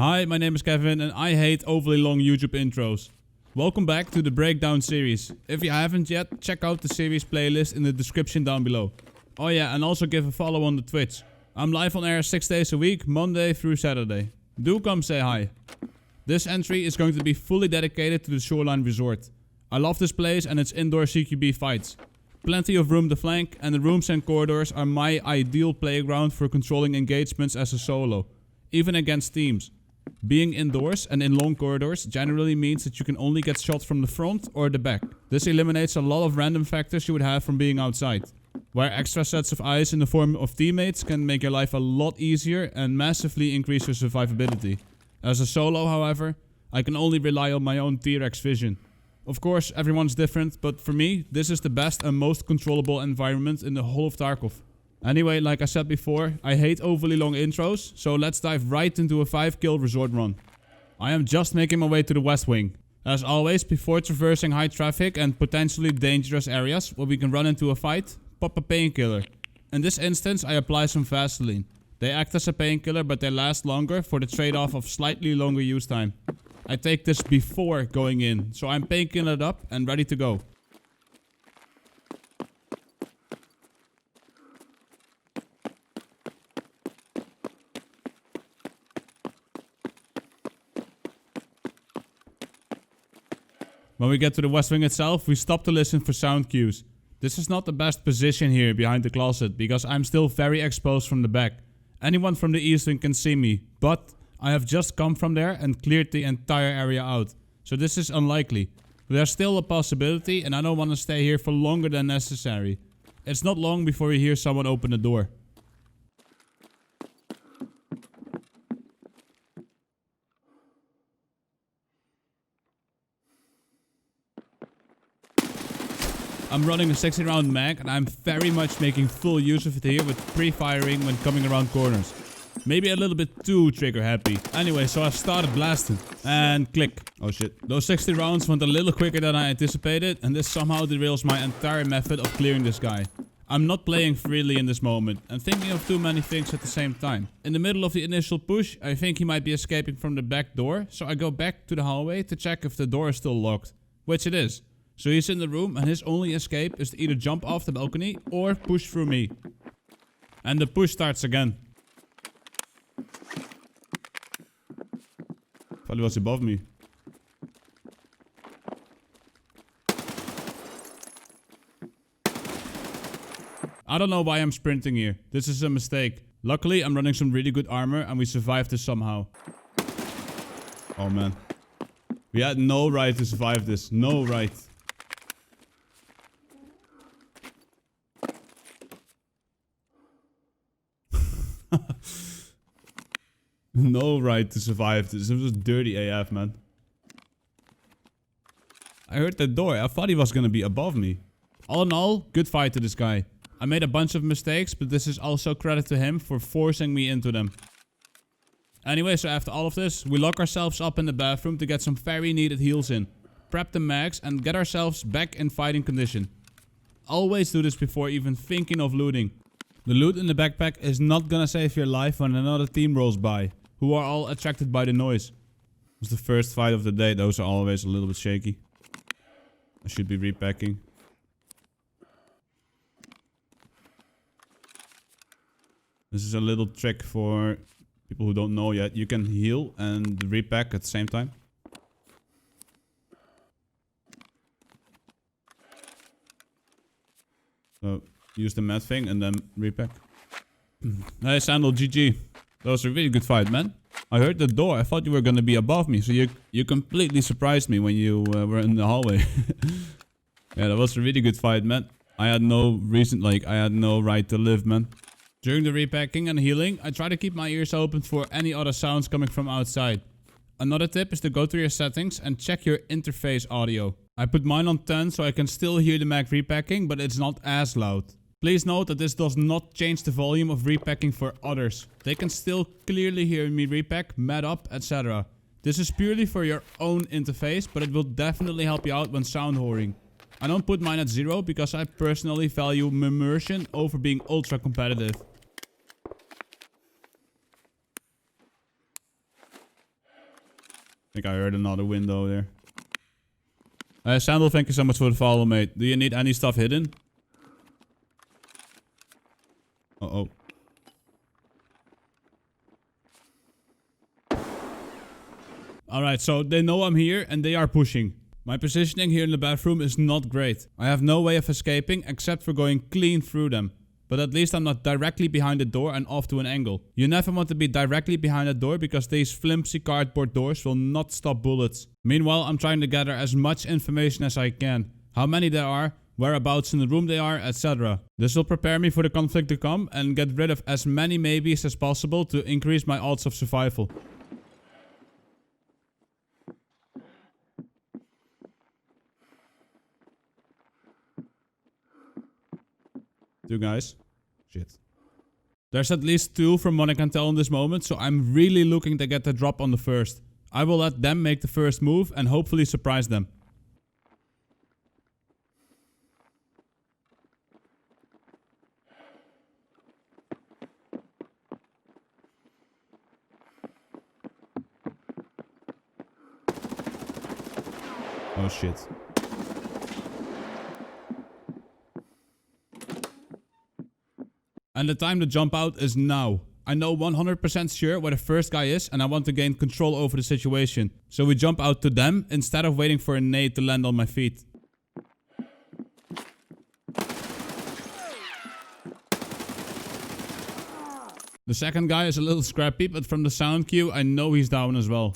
Hi, my name is Kevin and I hate overly long YouTube intros. Welcome back to the Breakdown series. If you haven't yet, check out the series playlist in the description down below. Oh yeah, and also give a follow on the Twitch. I'm live on air 6 days a week, Monday through Saturday. Do come say hi. This entry is going to be fully dedicated to the Shoreline Resort. I love this place and its indoor CQB fights. Plenty of room to flank, and the rooms and corridors are my ideal playground for controlling engagements as a solo, even against teams. Being indoors and in long corridors generally means that you can only get shots from the front or the back. This eliminates a lot of random factors you would have from being outside, where extra sets of eyes in the form of teammates can make your life a lot easier and massively increase your survivability. As a solo, however, I can only rely on my own T-Rex vision. Of course, everyone's different, but for me, this is the best and most controllable environment in the whole of Tarkov. Anyway, like I said before, I hate overly long intros, so let's dive right into a 5-kill resort run. I am just making my way to the west wing. As always, before traversing high traffic and potentially dangerous areas where we can run into a fight, pop a painkiller. In this instance, I apply some Vaseline. They act as a painkiller, but they last longer for the trade-off of slightly longer use time. I take this before going in, so I'm painkillered up and ready to go. When we get to the west wing itself, we stop to listen for sound cues. This is not the best position here behind the closet, because I'm still very exposed from the back. Anyone from the east wing can see me, but I have just come from there and cleared the entire area out. So this is unlikely. But there's still a possibility, and I don't want to stay here for longer than necessary. It's not long before you hear someone open the door. I'm running a 60 round mag and I'm very much making full use of it here with pre-firing when coming around corners. Maybe a little bit too trigger happy. Anyway, so I started blasting. And click. Oh shit. Those 60 rounds went a little quicker than I anticipated, and this somehow derails my entire method of clearing this guy. I'm not playing freely in this moment and thinking of too many things at the same time. In the middle of the initial push, I think he might be escaping from the back door, so I go back to the hallway to check if the door is still locked. Which it is. So he's in the room and his only escape is to either jump off the balcony or push through me. And the push starts again. Thought he was above me. I don't know why I'm sprinting here. This is a mistake. Luckily, I'm running some really good armor and we survived this somehow. Oh man. We had no right to survive this. No right. No right to survive this. It was dirty AF, man. I heard that door. I thought he was gonna be above me. All in all, good fight to this guy. I made a bunch of mistakes, but this is also credit to him for forcing me into them. Anyway, so after all of this, we lock ourselves up in the bathroom to get some very needed heals in. Prep the mags and get ourselves back in fighting condition. Always do this before even thinking of looting. The loot in the backpack is not gonna save your life when another team rolls by, who are all attracted by the noise. It was the first fight of the day. Those are always a little bit shaky. I should be repacking. This is a little trick for people who don't know yet. You can heal and repack at the same time. So use the mat thing and then repack. Hey Sandal, GG. That was a really good fight, man. I heard the door. I thought you were gonna be above me, so you completely surprised me when you were in the hallway. Yeah, that was a really good fight, man. I had no reason, I had no right to live, man. During the repacking and healing, I try to keep my ears open for any other sounds coming from outside. Another tip is to go to your settings and check your interface audio. I put mine on 10 so I can still hear the mag repacking, but it's not as loud. Please note that this does not change the volume of repacking for others. They can still clearly hear me repack, mat up, etc. This is purely for your own interface, but it will definitely help you out when sound whoring. I don't put mine at 0 because I personally value immersion over being ultra competitive. think I heard another window there. Sandal, thank you so much for the follow, mate. Do you need any stuff hidden? Uh-oh. Alright, so they know I'm here and they are pushing. My positioning here in the bathroom is not great. I have no way of escaping except for going clean through them. But at least I'm not directly behind the door and off to an angle. You never want to be directly behind a door because these flimsy cardboard doors will not stop bullets. Meanwhile, I'm trying to gather as much information as I can. How many there are, whereabouts in the room they are, etc. This will prepare me for the conflict to come and get rid of as many maybes as possible to increase my odds of survival. Two guys. Shit. There's at least two from what I can tell in this moment, so I'm really looking to get the drop on the first. I will let them make the first move and hopefully surprise them. Oh shit. And the time to jump out is now. I know 100% sure where the first guy is and I want to gain control over the situation. So we jump out to them instead of waiting for a nade to land on my feet. The second guy is a little scrappy, but from the sound cue I know he's down as well.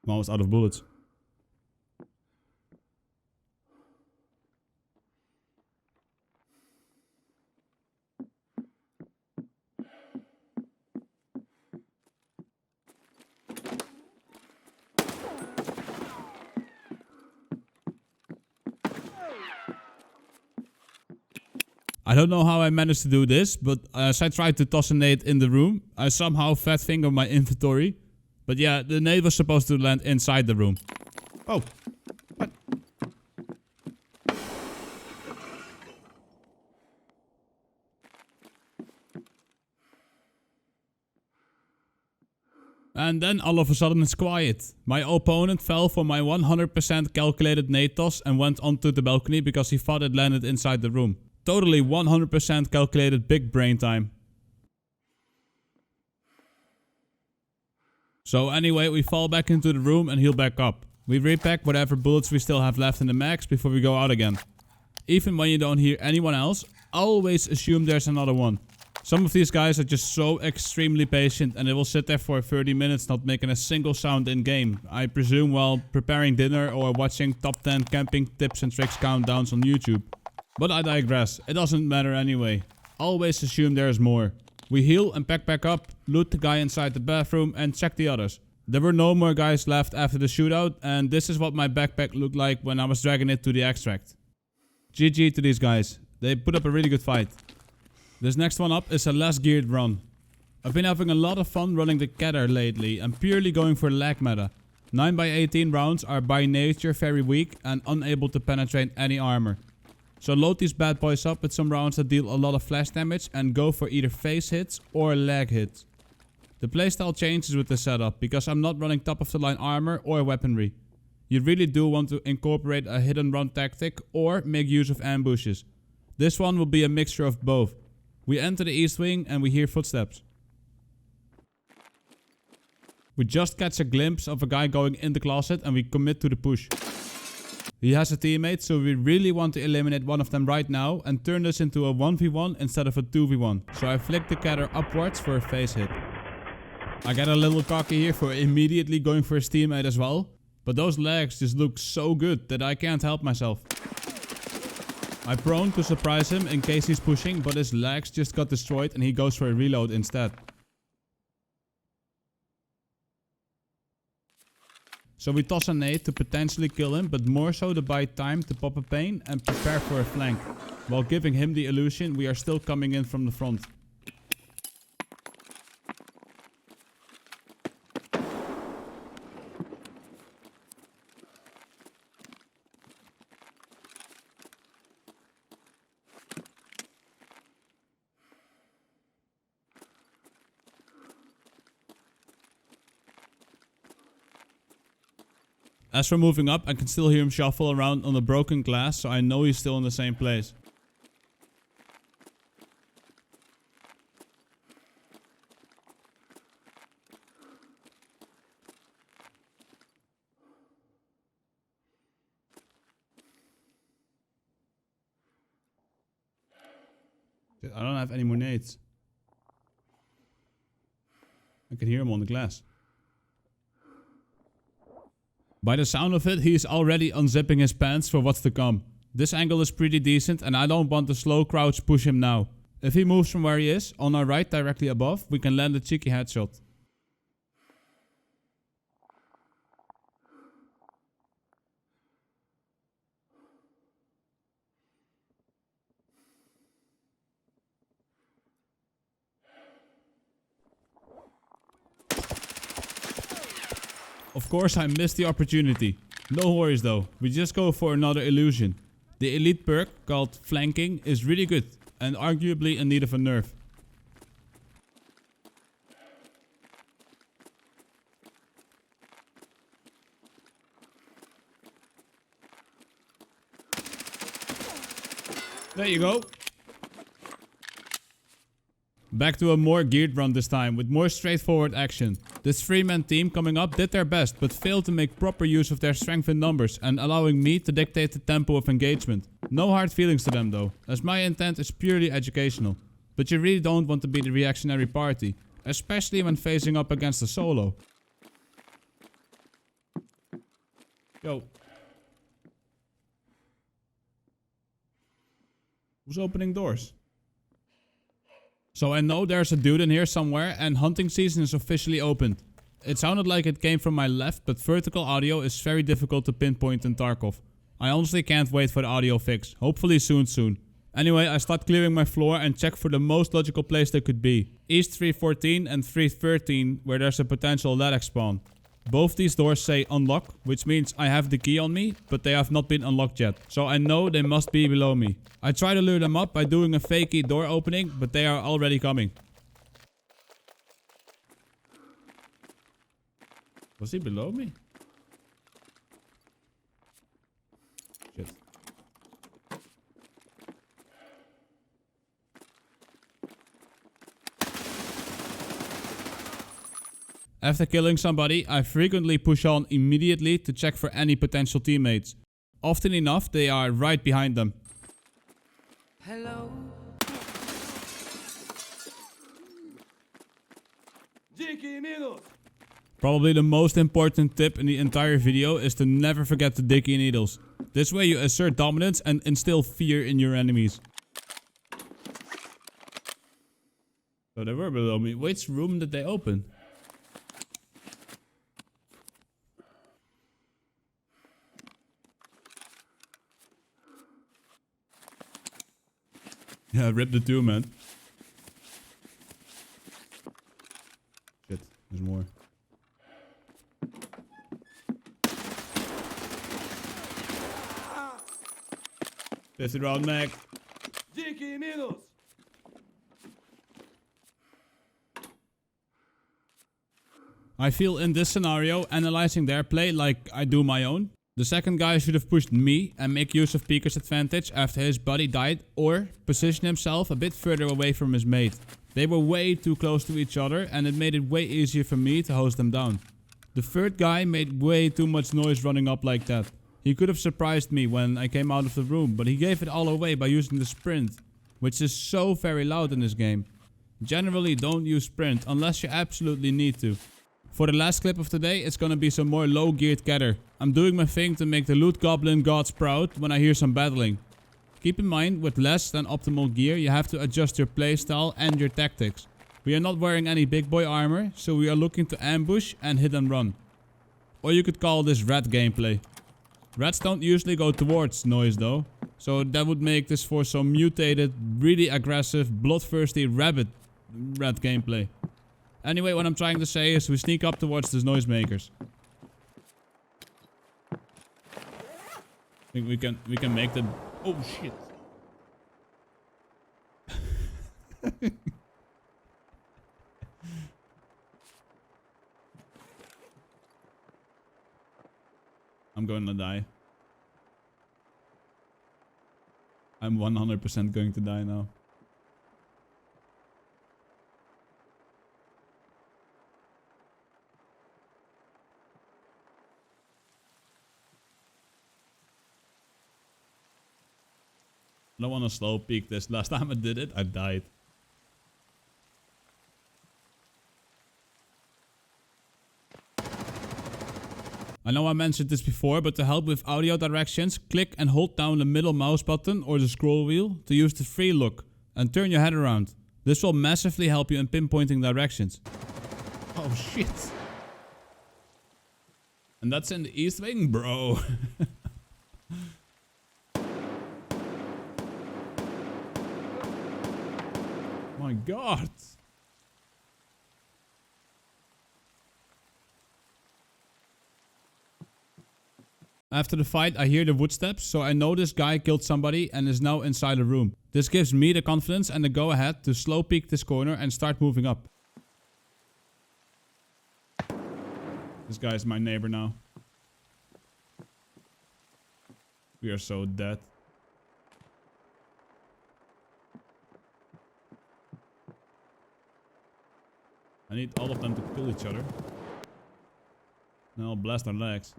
I'm almost out of bullets. I don't know how I managed to do this, but as I tried to toss a nade in the room, I somehow fat fingered my inventory. But yeah, the nade was supposed to land inside the room. Oh. What? And then all of a sudden it's quiet. My opponent fell for my 100% calculated nade toss and went onto the balcony because he thought it landed inside the room. Totally 100% calculated big brain time. So anyway, we fall back into the room and heal back up. We repack whatever bullets we still have left in the mags before we go out again. Even when you don't hear anyone else, always assume there's another one. Some of these guys are just so extremely patient and they will sit there for 30 minutes not making a single sound in game. I presume while preparing dinner or watching top 10 camping tips and tricks countdowns on YouTube. But I digress, it doesn't matter anyway. Always assume there's more. We heal and pack back up, loot the guy inside the bathroom and check the others. There were no more guys left after the shootout and this is what my backpack looked like when I was dragging it to the extract. GG to these guys, they put up a really good fight. This next one up is a less geared run. I've been having a lot of fun running the Keter lately and purely going for lag meta. 9x18 rounds are by nature very weak and unable to penetrate any armor. So load these bad boys up with some rounds that deal a lot of flash damage and go for either face hits or leg hits. The playstyle changes with the setup because I'm not running top of the line armor or weaponry. You really do want to incorporate a hit and run tactic or make use of ambushes. This one will be a mixture of both. We enter the east wing and we hear footsteps. We just catch a glimpse of a guy going in the closet and we commit to the push. He has a teammate, so we really want to eliminate one of them right now and turn this into a 1v1 instead of a 2v1. So I flick the cutter upwards for a face hit. I get a little cocky here for immediately going for his teammate as well. But those legs just look so good that I can't help myself. I prone to surprise him in case he's pushing, but his legs just got destroyed and he goes for a reload instead. So we toss a nade to potentially kill him, but more so to buy time to pop a pain and prepare for a flank. While giving him the illusion we are still coming in from the front. As for moving up, I can still hear him shuffle around on the broken glass, so I know he's still in the same place. I don't have any more nades. I can hear him on the glass. By the sound of it, he is already unzipping his pants for what's to come. This angle is pretty decent and I don't want to slow crouch push him now. If he moves from where he is, on our right directly above, we can land a cheeky headshot. Of course I missed the opportunity. No worries though, we just go for another illusion. The elite perk called flanking is really good and arguably in need of a nerf. There you go. Back to a more geared run this time, with more straightforward action. This 3-man team coming up did their best, but failed to make proper use of their strength in numbers and allowing me to dictate the tempo of engagement. No hard feelings to them though, as my intent is purely educational. But you really don't want to be the reactionary party, especially when facing up against a solo. Yo. Who's opening doors? So I know there's a dude in here somewhere and hunting season is officially opened. It sounded like it came from my left, but vertical audio is very difficult to pinpoint in Tarkov. I honestly can't wait for the audio fix, hopefully soon. Anyway, I start clearing my floor and check for the most logical place they could be. East 314 and 313 where there's a potential LADX spawn. Both these doors say unlock, which means I have the key on me, but they have not been unlocked yet. So I know they must be below me. I try to lure them up by doing a fakey door opening, but they are already coming. Was he below me? Shit. After killing somebody, I frequently push on immediately to check for any potential teammates. Often enough, they are right behind them. Hello. Probably the most important tip in the entire video is to never forget the dicky needles. This way you assert dominance and instill fear in your enemies. So they were below me. Which room did they open? Yeah, rip the two, man. Shit, there's more. Fifth round mag. I feel in this scenario, analyzing their play like I do my own. The second guy should have pushed me and make use of Peeker's advantage after his buddy died, or position himself a bit further away from his mate. They were way too close to each other and it made it way easier for me to hose them down. The third guy made way too much noise running up like that. He could have surprised me when I came out of the room, but he gave it all away by using the sprint, which is so very loud in this game. Generally don't use sprint unless you absolutely need to. For the last clip of today, it's gonna be some more low geared gather. I'm doing my thing to make the loot goblin gods proud when I hear some battling. Keep in mind, with less than optimal gear, you have to adjust your playstyle and your tactics. We are not wearing any big boy armor, so we are looking to ambush and hit and run. Or you could call this rat gameplay. Rats don't usually go towards noise though, so that would make this for some mutated, really aggressive, bloodthirsty rat gameplay. Anyway, what I'm trying to say is we sneak up towards these noisemakers. I think we can make them. Oh shit. I'm going to die. I'm 100% going to die now. I don't want to slow peek this. Last time I did it, I died. I know I mentioned this before, but to help with audio directions, click and hold down the middle mouse button or the scroll wheel to use the free look and turn your head around. This will massively help you in pinpointing directions. Oh shit. And that's in the east wing, bro. My god. After the fight, I hear the footsteps, so I know this guy killed somebody and is now inside a room. This gives me the confidence and the go-ahead to slow peek this corner and start moving up. This guy is my neighbor now. We are so dead. I need all of them to kill each other. Now I'll blast their legs.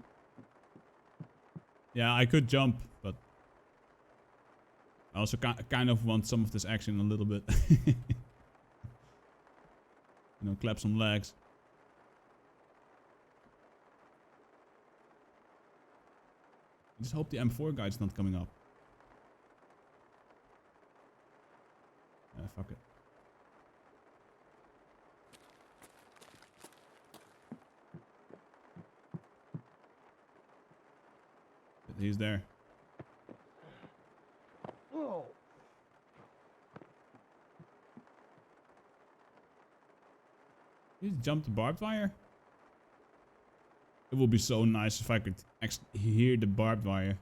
Yeah, I could jump, but I also kind of want some of this action a little bit. You know, clap some legs. I just hope the M4 guy's not coming up. Yeah, fuck it. He's there. Oh. He just jumped the barbed wire. It would be so nice if I could actually hear the barbed wire.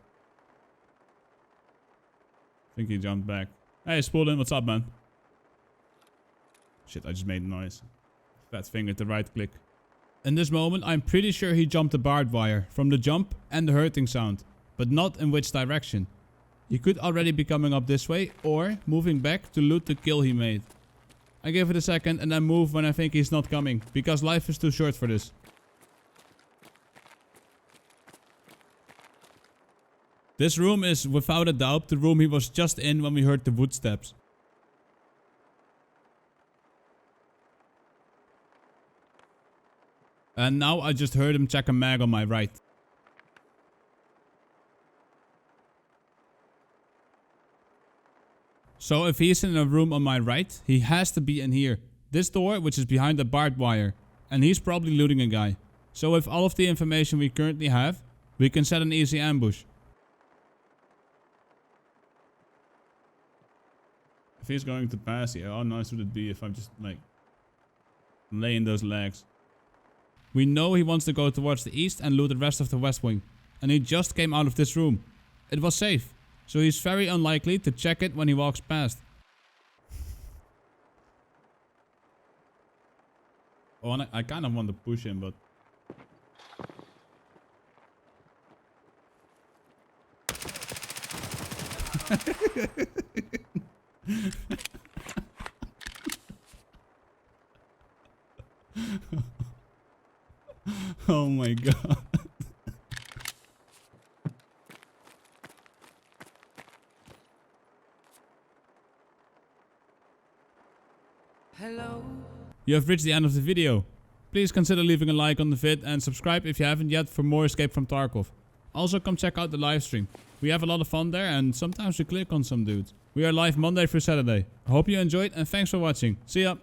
I think he jumped back. Hey, Spoolin, what's up, man? Shit, I just made a noise. Fat finger to right click. In this moment, I'm pretty sure he jumped the barbed wire from the jump and the hurting sound. But not in which direction. He could already be coming up this way or moving back to loot the kill he made. I give it a second and then move when I think he's not coming, because life is too short for this. This room is without a doubt the room he was just in when we heard the footsteps. And now I just heard him check a mag on my right. So if he's in a room on my right, he has to be in here. This door, which is behind the barbed wire. And he's probably looting a guy. So with all of the information we currently have, we can set an easy ambush. If he's going to pass here, how nice would it be if I'm just like laying those legs. We know he wants to go towards the east and loot the rest of the west wing. And he just came out of this room. It was safe. So he's very unlikely to check it when he walks past. Oh, and I kind of want to push him, but... Oh my god. Hello. You have reached the end of the video. Please consider leaving a like on the vid and subscribe if you haven't yet for more Escape from Tarkov. Also come check out the live stream. We have a lot of fun there and sometimes we click on some dudes. We are live Monday through Saturday. I hope you enjoyed and thanks for watching. See ya!